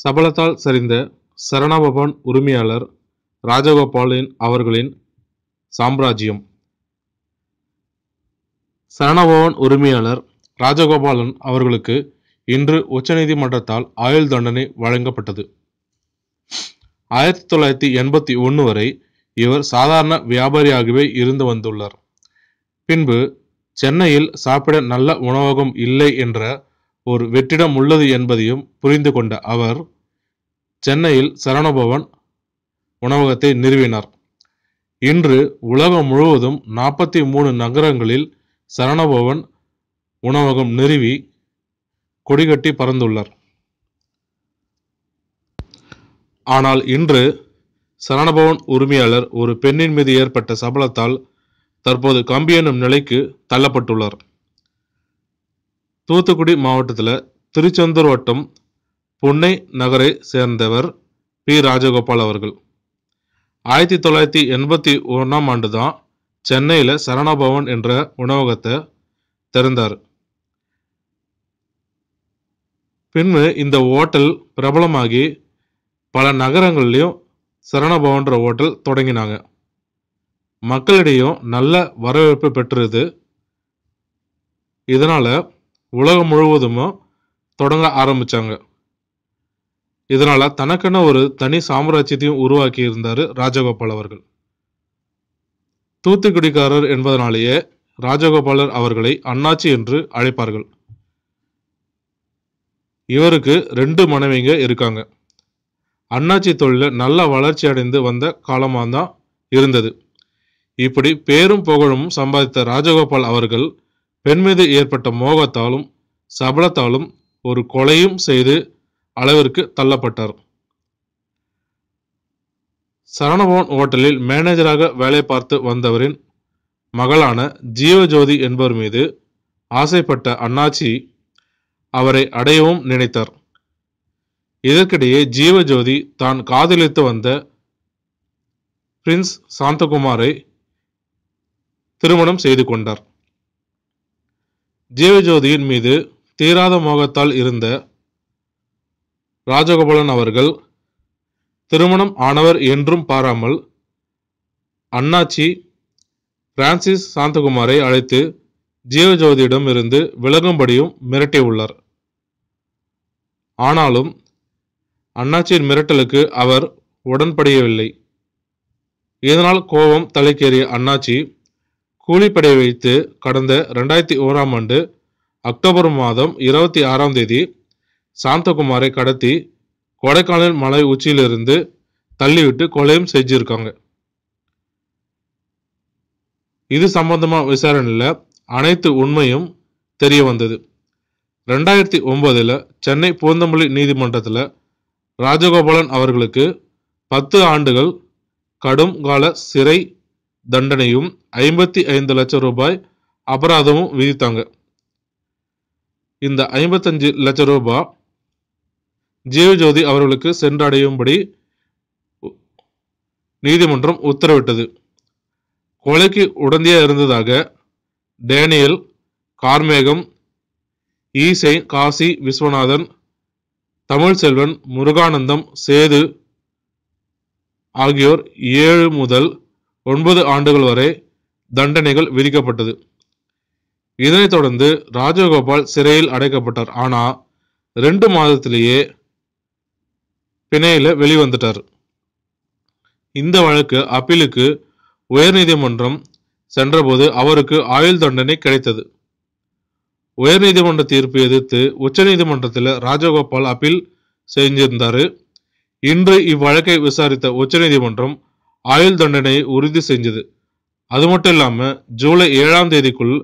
சபலத்தால் சரிந்த சரவணபவன் உரிமையாளர் ராஜகோபாலன் அவர்களின் சாம்ராஜ்யம். சரவணபவன் உரிமையாளர் ராஜகோபாலன் அவர்களுக்கு இன்று உச்சநீதிமன்றத்தால் ஆயுள் தண்டனை வழங்கப்பட்டது. 1981 வரை இவர் சாதாரண வியாபாரியாகவே இருந்து வந்துள்ளார். பின்பு சென்னையில் சாப்பிட நல்ல உணவகம் இல்லை என்ற ஒரு வெற்றிடம் உள்ளது என்பதையும் புரிந்து கொண்ட அவர் சென்னையில் சரவணபவன் உணவகத்தை நிறுவினார். இன்று உலகம் முழுவதும் 43 நகரங்களில் சரவணபவன் உணவகம் நிறுவி கொடிகட்டி பறந்துள்ளார். ஆனால் இன்று சரவணபவன் உரிமையாளர் ஒரு பெண்ணின் மீது ஏற்பட்ட சபலத்தால் தற்போது கம்பி எனும் நிலைக்கு தள்ளப்பட்டுள்ளார். தூத்துக்குடி மாவட்டத்தில் திருச்செந்தூர் வட்டம் பொன்னை நகரை சேர்ந்தவர் பி. ராஜகோபால் அவர்கள் 1981ஆம் ஆண்டு தான் சென்னையில் சரவணபவன் என்ற உணவகத்தை திறந்தார். பின்பு இந்த ஹோட்டல் பிரபலமாகி பல நகரங்கள்லையும் சரவணபவன்ற ஹோட்டல் தொடங்கினாங்க. மக்களிடையும் நல்ல வரவேற்பு பெற்றது. இதனால உலகம் முழுவதும் தொடங்க ஆரம்பிச்சாங்க. இதனால தனக்கென ஒரு தனி சாம்ராஜ்யத்தையும் உருவாக்கி இருந்தார் ராஜகோபால் அவர்கள். தூத்துக்குடிக்காரர் என்பதனாலேயே ராஜகோபாலர் அவர்களை அண்ணாச்சி என்று அழைப்பார்கள். இவருக்கு 2 மனைவிங்க இருக்காங்க. அண்ணாச்சி தொழில நல்ல வளர்ச்சி அடைந்து வந்த காலமாக தான் இருந்தது. இப்படி பேரும் புகழும் சம்பாதித்த ராஜகோபால் அவர்கள் பெண் மீது ஏற்பட்ட மோகத்தாலும் சபலத்தாலும் ஒரு கொலையும் செய்து அளவிற்கு தள்ளப்பட்டார். சரவணபவன் ஹோட்டலில் மேனேஜராக வேலை பார்த்து வந்தவரின் மகளான ஜீவஜோதி என்பவர் மீது ஆசைப்பட்ட அண்ணாச்சி அவரை அடையவும் நினைத்தார். இதற்கிடையே ஜீவஜோதி தான் காதலித்து வந்த பிரின்ஸ் சாந்தகுமாரை திருமணம் செய்து கொண்டார். ஜீவஜோதியின் மீது தீராத மோகத்தால் இருந்த ராஜகோபாலன் அவர்கள் திருமணம் ஆனவர் என்றும் பாராமல் அண்ணாச்சி பிரான்சிஸ் சாந்தகுமாரை அழைத்து ஜீவஜோதியிடம் இருந்து விலகும்படியும் மிரட்டியுள்ளார். ஆனாலும் அண்ணாச்சியின் மிரட்டலுக்கு அவர் உடன்படவில்லை. இதனால் கோபம் தலைக்கேறிய அண்ணாச்சி கூலிப்படை வைத்து கடந்த 2001ஆம் ஆண்டு அக்டோபர் மாதம் 26ஆம் தேதி சாந்தகுமாரை கடத்தி கொடைக்கானல் மலை உச்சியிலிருந்து தள்ளிவிட்டு கொலையும் செஞ்சிருக்காங்க. இது சம்பந்தமா விசாரணையில் அனைத்து உண்மையும் தெரிய வந்தது. 2009 சென்னை பூந்தமல்லி நீதிமன்றத்தில் ராஜகோபாலன் அவர்களுக்கு 10 ஆண்டுகள் கடும் கால சிறை தண்டனையும் 55 லட்சம் ரூபாய் அபராதமும் விதித்தாங்க. இந்த 55 லட்சம் ரூபாய் ஜீவஜோதி அவர்களுக்கு சென்றடையும்படி நீதிமன்றம் உத்தரவிட்டது. கொலைக்கு உடந்தையா இருந்ததாக டேனியல், கார்மேகம், ஈசை, காசி விஸ்வநாதன், தமிழ்செல்வன், முருகானந்தம், சேது ஆகியோர் 7 முதல் 9 ஆண்டுகள் வரை தண்டனைகள் விதிக்கப்பட்டது. இதனைத் தொடர்ந்து ராஜகோபால் சிறையில் அடைக்கப்பட்டார். ஆனால் 2 மாதத்திலேயே பிணையில வெளிவந்துட்டார். இந்த வழக்கு அப்பீலுக்கு உயர்நீதிமன்றம் சென்றபோது அவருக்கு ஆயுள் தண்டனை கிடைத்தது. உயர்நீதிமன்ற தீர்ப்பு எதிர்த்து உச்சநீதிமன்றத்தில் ராஜகோபால் அப்பீல் செஞ்சிருந்தாரு. இன்று இவ்வழக்கை விசாரித்த உச்சநீதிமன்றம் ஆயுள் தண்டனையை உறுதி செஞ்சது. அது மட்டும் இல்லாம ஜூலை 7ஆம் தேதிக்குள்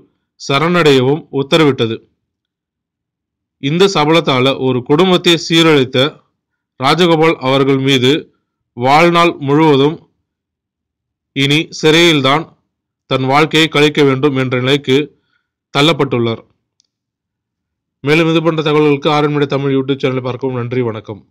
சரணடையவும் உத்தரவிட்டது. இந்த சபலத்தால ஒரு குடும்பத்தை சீரழித்த ராஜகோபால் அவர்கள் மீது வாழ்நாள் முழுவதும் இனி சிறையில்தான் தன் வாழ்க்கையை கழிக்க வேண்டும் என்ற நிலைக்கு தள்ளப்பட்டுள்ளார். மேலும் இது போன்ற தகவல்களுக்கு ஆரண்மடை தமிழ் யூடியூப் சேனலை பார்க்கவும். நன்றி, வணக்கம்.